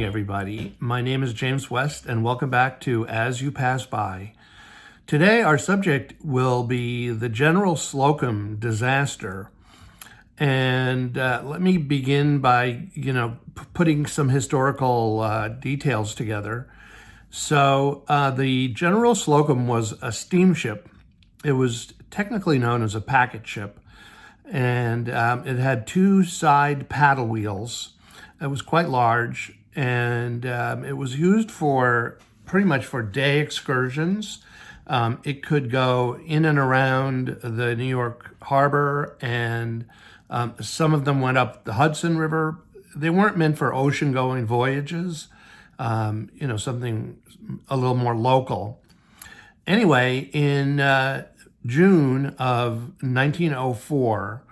Everybody. My name is James West, and welcome back to As You Pass By. Today, our subject will be the General Slocum disaster. And let me begin by, putting some historical details together. So the General Slocum was a steamship. It was technically known as a packet ship, and it had two side paddle wheels. It was quite large, and it was used pretty much for day excursions. It could go in and around the New York harbor, and some of them went up the Hudson River. They weren't meant for ocean-going voyages, something a little more local. Anyway, in June of 1904,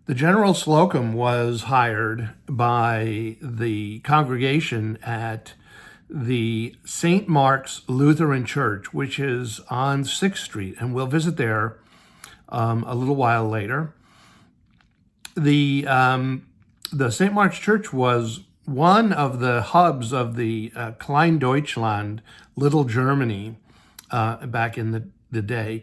the General Slocum was hired by the congregation at the St. Mark's Lutheran Church, which is on 6th Street, and we'll visit there a little while later. The St. Mark's Church was one of the hubs of the Klein Deutschland, Little Germany, back in the day.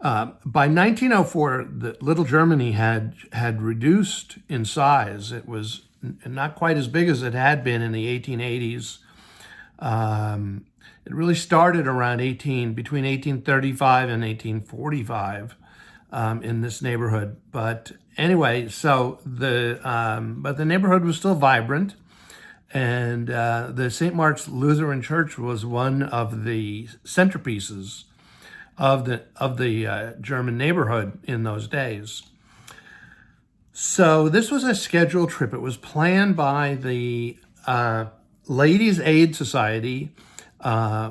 By 1904, the Little Germany had reduced in size. It was not quite as big as it had been in the 1880s. It really started around between 1835 and 1845 in this neighborhood. But anyway, but the neighborhood was still vibrant, and the St. Mark's Lutheran Church was one of the centerpieces of the German neighborhood in those days. So this was a scheduled trip. It was planned by the Ladies' Aid Society,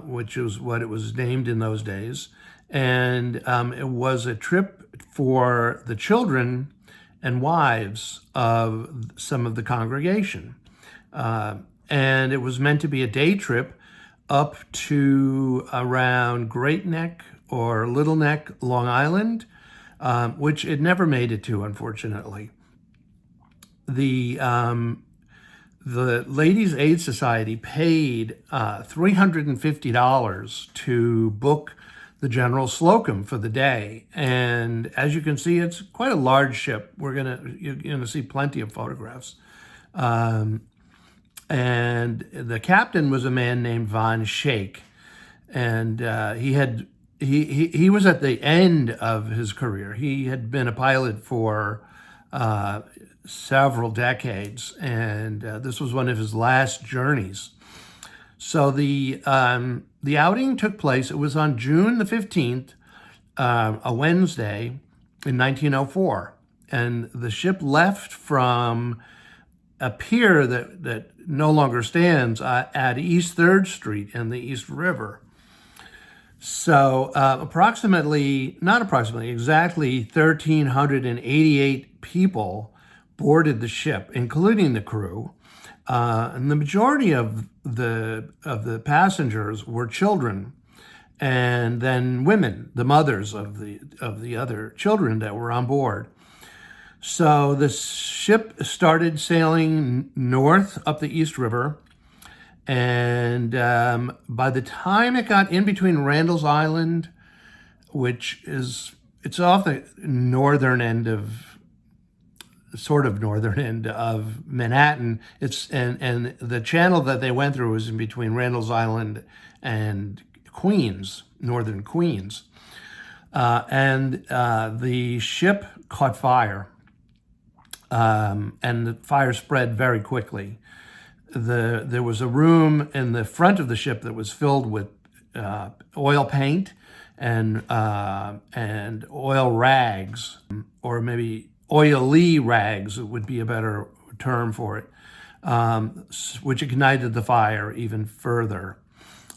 which is what it was named in those days. And it was a trip for the children and wives of some of the congregation. And it was meant to be a day trip up to around Great Neck or Little Neck, Long Island, which it never made it to, unfortunately. The Ladies' Aid Society paid $350 to book the General Slocum for the day, and as you can see, it's quite a large ship. You're gonna see plenty of photographs. And the captain was a man named Von Schaek, and he was at the end of his career. He had been a pilot for several decades, and this was one of his last journeys. So the outing took place. It was on June the 15th, a Wednesday in 1904, and the ship left from a pier that no longer stands at East 3rd Street and the East River. So exactly 1,388 people boarded the ship, including the crew. And the majority of the passengers were children, and then women, the mothers of the other children that were on board. So the ship started sailing north up the East River, and by the time it got in between Randall's Island, it's off the northern end of Manhattan. And the channel that they went through was in between Randall's Island and Queens, northern Queens. And the ship caught fire, and the fire spread very quickly. There was a room in the front of the ship that was filled with oil paint and oil rags, or maybe oily rags would be a better term for it, which ignited the fire even further.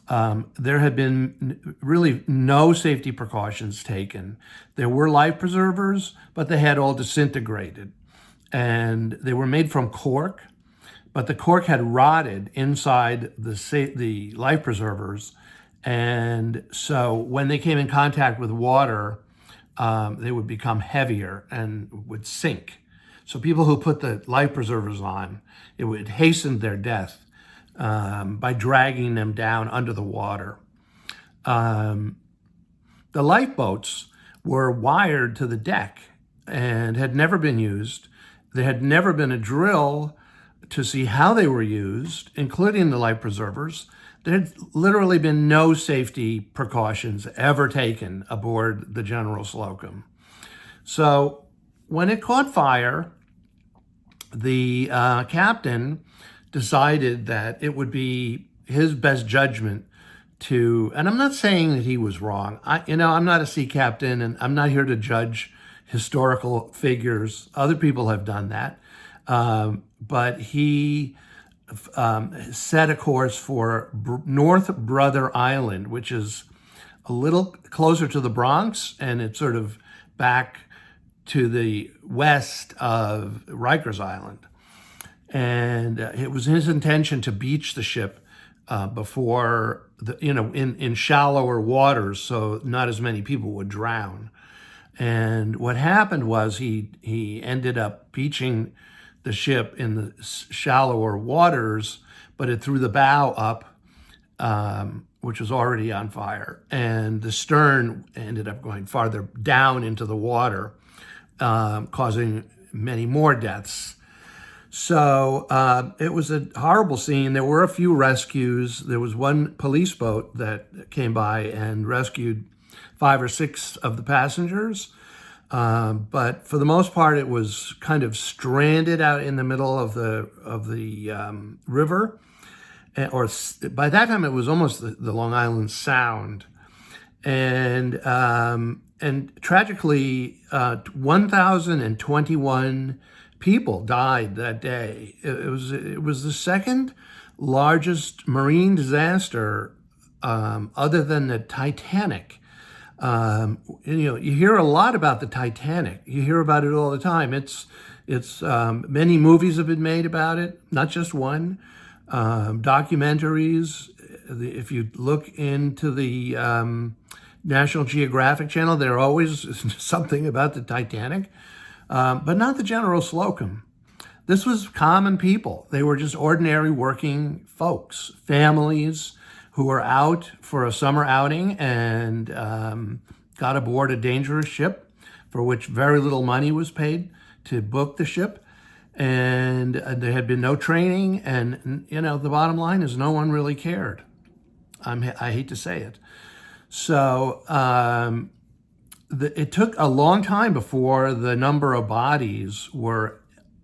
There had been really no safety precautions taken. There were life preservers, but they had all disintegrated. And they were made from cork, but the cork had rotted inside the life preservers. And so when they came in contact with water, they would become heavier and would sink. So people who put the life preservers on, it would hasten their death by dragging them down under the water. The lifeboats were wired to the deck and had never been used. There had never been a drill to see how they were used, including the life preservers. There had literally been no safety precautions ever taken aboard the General Slocum. So when it caught fire, the captain decided that it would be his best judgment to, and I'm not saying that he was wrong. I'm not a sea captain, and I'm not here to judge historical figures. Other people have done that. But he set a course for North Brother Island, which is a little closer to the Bronx, and it's sort of back to the west of Rikers Island. And it was his intention to beach the ship before, in shallower waters, so not as many people would drown. And what happened was he ended up beaching the ship in the shallower waters, but it threw the bow up, which was already on fire. And the stern ended up going farther down into the water, causing many more deaths. So it was a horrible scene. There were a few rescues. There was one police boat that came by and rescued 5 or 6 of the passengers. But for the most part, it was kind of stranded out in the middle of the river. Or by that time, it was almost the Long Island Sound. And tragically, 1,021 people died that day. It was the second largest marine disaster other than the Titanic. You hear a lot about the Titanic. You hear about it all the time. It's many movies have been made about it, not just one. Documentaries. If you look into the National Geographic Channel, there always something about the Titanic, but not the General Slocum. This was common people. They were just ordinary working folks, families who were out for a summer outing and got aboard a dangerous ship for which very little money was paid to book the ship. And there had been no training. And, the bottom line is no one really cared. I hate to say it. So it took a long time before the number of bodies were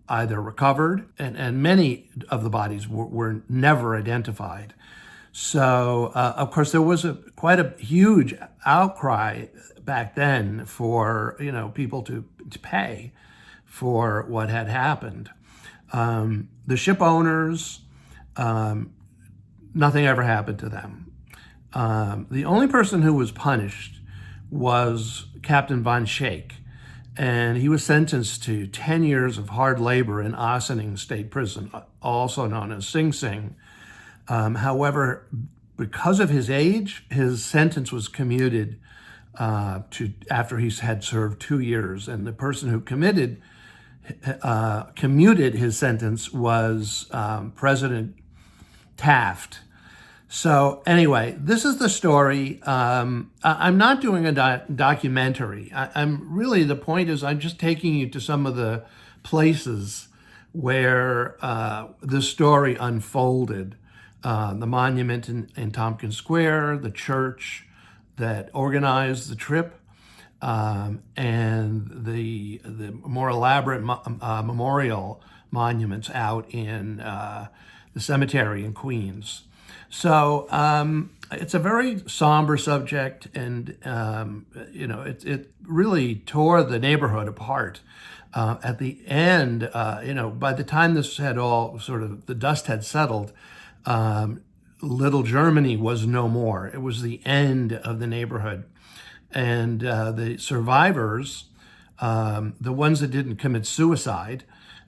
either recovered, and many of the bodies were never identified. So, of course, there was quite a huge outcry back then for, people to pay for what had happened. The ship owners, nothing ever happened to them. The only person who was punished was Captain Von Schaik, and he was sentenced to 10 years of hard labor in Ossining State Prison, also known as Sing Sing. However, because of his age, his sentence was commuted to after he had served 2 years, and the person who commuted his sentence was President Taft. So anyway, this is the story. I'm not doing a documentary. The point is I'm just taking you to some of the places where the story unfolded. The monument in Tompkins Square, the church that organized the trip, and the more elaborate memorial monuments out in the cemetery in Queens. So it's a very somber subject, and it really tore the neighborhood apart. At the end, by the time this had all sort of, the dust had settled, Little Germany was no more. It was the end of the neighborhood. And the survivors, the ones that didn't commit suicide,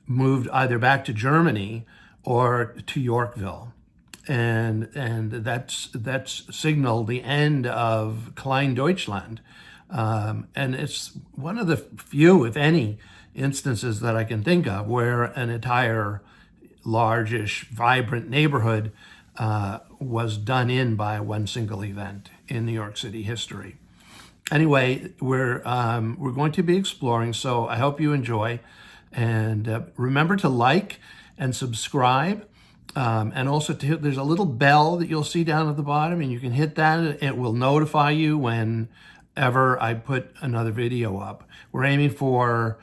moved either back to Germany or to Yorkville. And that's signaled the end of Klein Deutschland. And it's one of the few, if any, instances that I can think of where an entire largish, vibrant neighborhood was done in by one single event in New York City history. Anyway, we're going to be exploring, so I hope you enjoy. And remember to like and subscribe. And also there's a little bell that you'll see down at the bottom, and you can hit that. It will notify you whenever I put another video up. We're aiming for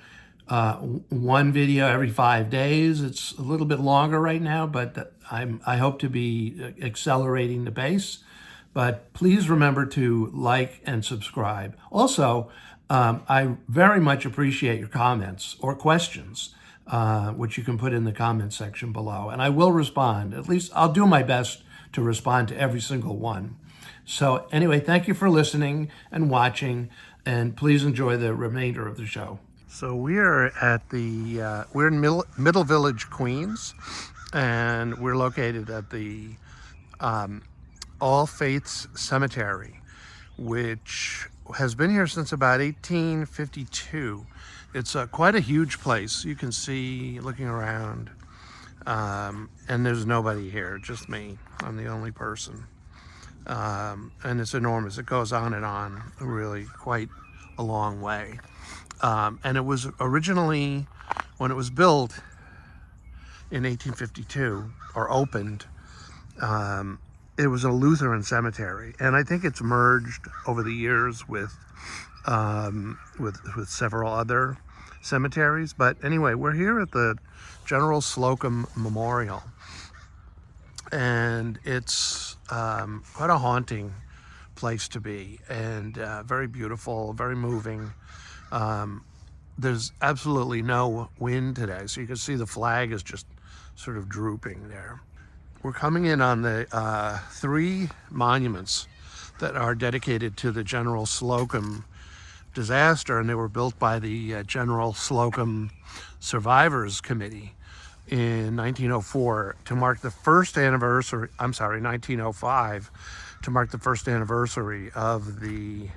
one video every 5 days. It's a little bit longer right now, but I hope to be accelerating the pace. But please remember to like and subscribe. Also, I very much appreciate your comments or questions, which you can put in the comment section below. And I will respond. At least I'll do my best to respond to every single one. So anyway, thank you for listening and watching, and please enjoy the remainder of the show. So we're at we're in Middle Village, Queens, and we're located at the All Faiths Cemetery, which has been here since about 1852. It's quite a huge place. You can see looking around, and there's nobody here, just me. I'm the only person. And it's enormous. It goes on, really quite a long way. And it was originally, when it was built in 1852, or opened, it was a Lutheran cemetery, and I think it's merged over the years with several other cemeteries. But anyway, we're here at the General Slocum Memorial, and it's quite a haunting place to be, and very beautiful, very moving. There's absolutely no wind today, so you can see the flag is just sort of drooping there. We're coming in on the 3 monuments that are dedicated to the General Slocum disaster, and they were built by the General Slocum Survivors Committee in 1904 to mark the first anniversary, 1905, to mark the first anniversary of the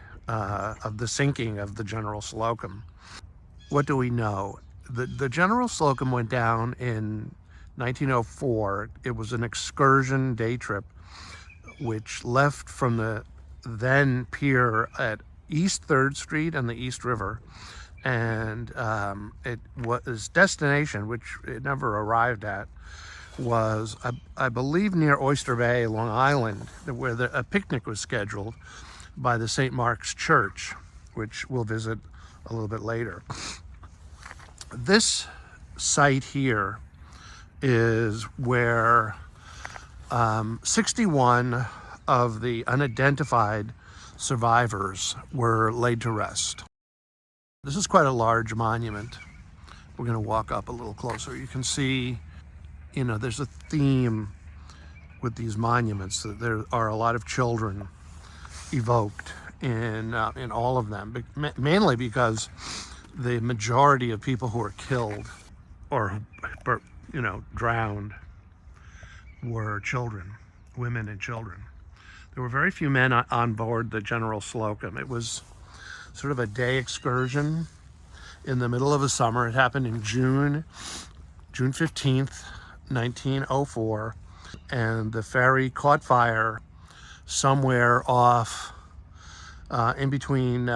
sinking of the General Slocum. What do we know? The General Slocum went down in 1904. It was an excursion day trip which left from the then pier at East 3rd Street and the East River, and its destination, which it never arrived at, was I believe near Oyster Bay, Long Island, where a picnic was scheduled by the St. Mark's Church, which we'll visit a little bit later. This site here is where 61 of the unidentified survivors were laid to rest. This is quite a large monument. We're going to walk up a little closer. You can see, there's a theme with these monuments, that there are a lot of children evoked in all of them, mainly because the majority of people who were killed or drowned were children, women and children. There were very few men on board the General Slocum. It was sort of a day excursion in the middle of the summer. It happened in June 15th, 1904, and the ferry caught fire somewhere off in between,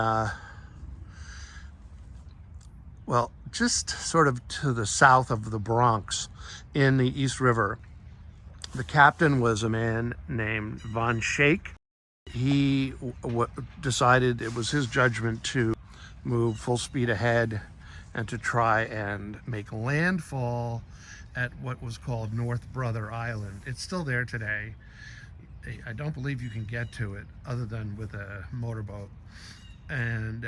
just sort of to the south of the Bronx in the East River. The captain was a man named Von Schaik. He decided it was his judgment to move full speed ahead and to try and make landfall at what was called North Brother Island. It's still there today. I don't believe you can get to it other than with a motorboat. And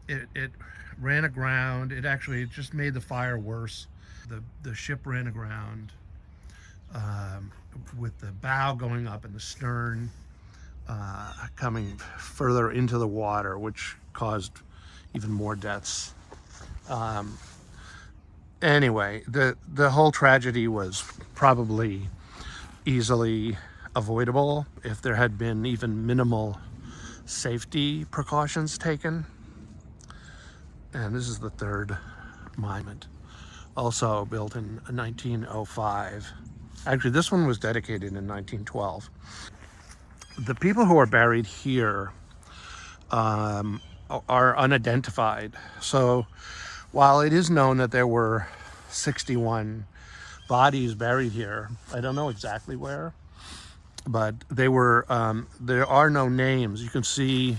it ran aground. It just made the fire worse. The ship ran aground with the bow going up and the stern coming further into the water, which caused even more deaths. Anyway, the whole tragedy was probably easily avoidable if there had been even minimal safety precautions taken. And this is the third monument, also built in 1905. Actually, this one was dedicated in 1912. The people who are buried here are unidentified. So while it is known that there were 61 bodies buried here, I don't know exactly where, but they were, there are no names. You can see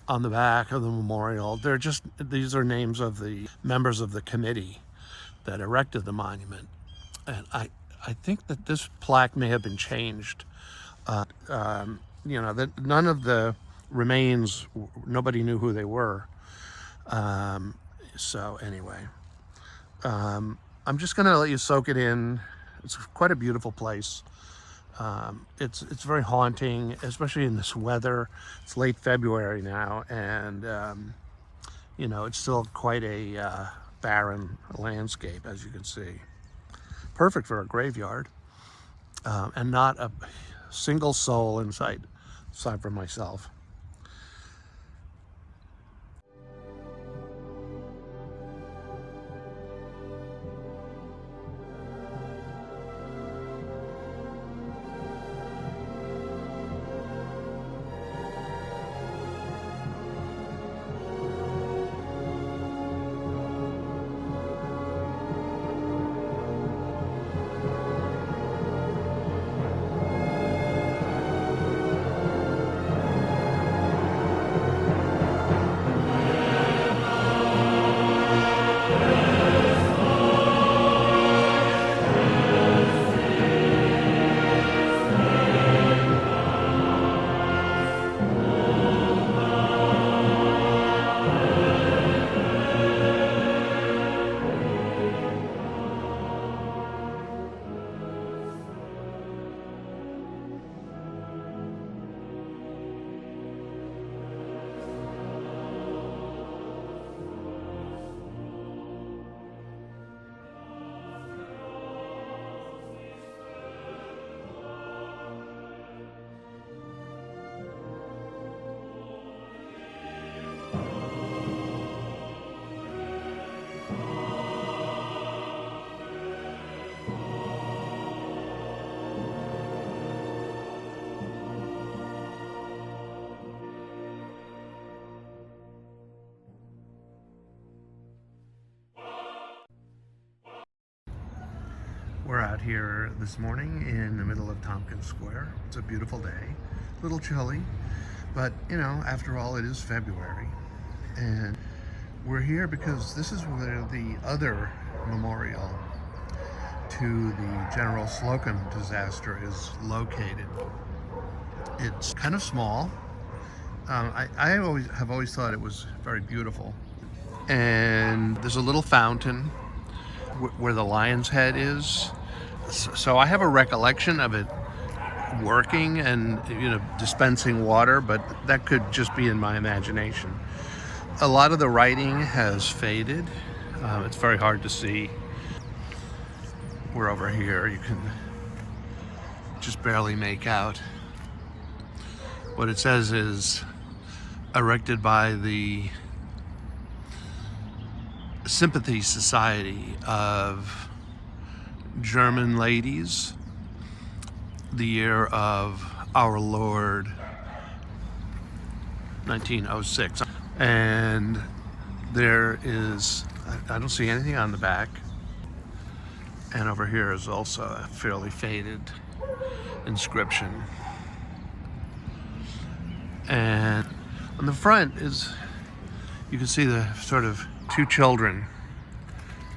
on the back of the memorial, these are names of the members of the committee that erected the monument. And I think that this plaque may have been changed. That none of the remains, nobody knew who they were. So anyway, I'm just gonna let you soak it in. It's quite a beautiful place. It's very haunting, especially in this weather. It's late February now, and it's still quite a barren landscape, as you can see. Perfect for a graveyard, and not a single soul in sight, aside from myself. We're out here this morning in the middle of Tompkins Square. It's a beautiful day, a little chilly, but after all, it is February. And we're here because this is where the other memorial to the General Slocum disaster is located. It's kind of small. I have always thought it was very beautiful. And there's a little fountain where the lion's head is. So I have a recollection of it working and dispensing water, but that could just be in my imagination. A lot of the writing has faded. It's very hard to see. We're over here. You can just barely make out. What it says is erected by the Sympathy Society of German Ladies, the year of our Lord 1906. And there is, I don't see anything on the back. And over here is also a fairly faded inscription. And on the front you can see the sort of two children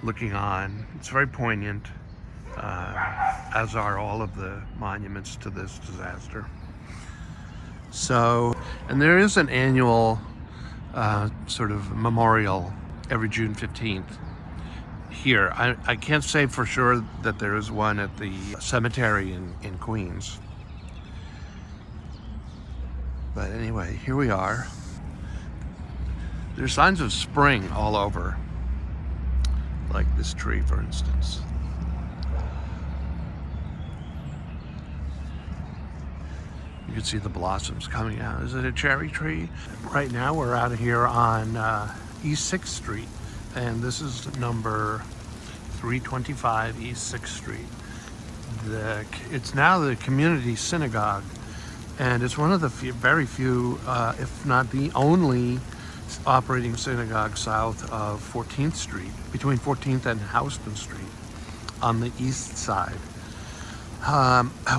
looking on. It's very poignant, as are all of the monuments to this disaster. So, and there is an annual sort of memorial every June 15th here. I can't say for sure that there is one at the cemetery in Queens. But anyway, here we are. There's signs of spring all over, like this tree, for instance. You can see the blossoms coming out. Is it a cherry tree? Right now we're out of here on East 6th Street, and this is number 325 East 6th Street. It's now the community synagogue, and it's one of the very few, if not the only, operating synagogue south of 14th Street, between 14th and Houston Street on the east side.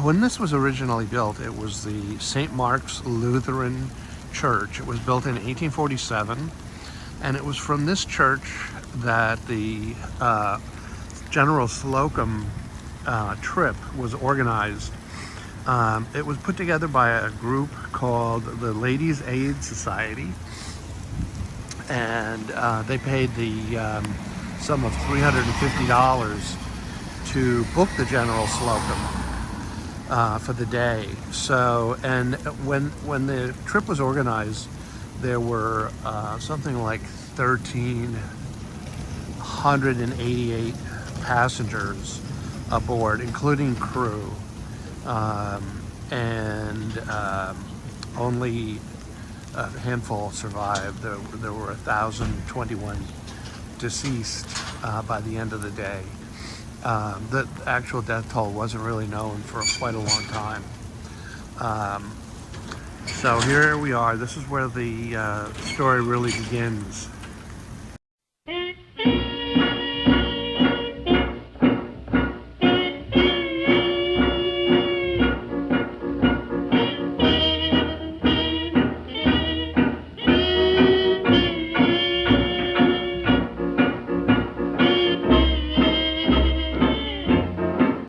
When this was originally built, it was the St. Mark's Lutheran Church. It was built in 1847, and it was from this church that the General Slocum trip was organized. It was put together by a group called the Ladies' Aid Society, and they paid the sum of $350 to book the General Slocum for the day. So, and when the trip was organized, there were something like 1,388 passengers aboard, including crew, and only a handful survived. There were 1,021 deceased by the end of the day. The actual death toll wasn't really known for quite a long time. So here we are. This is where the story really begins.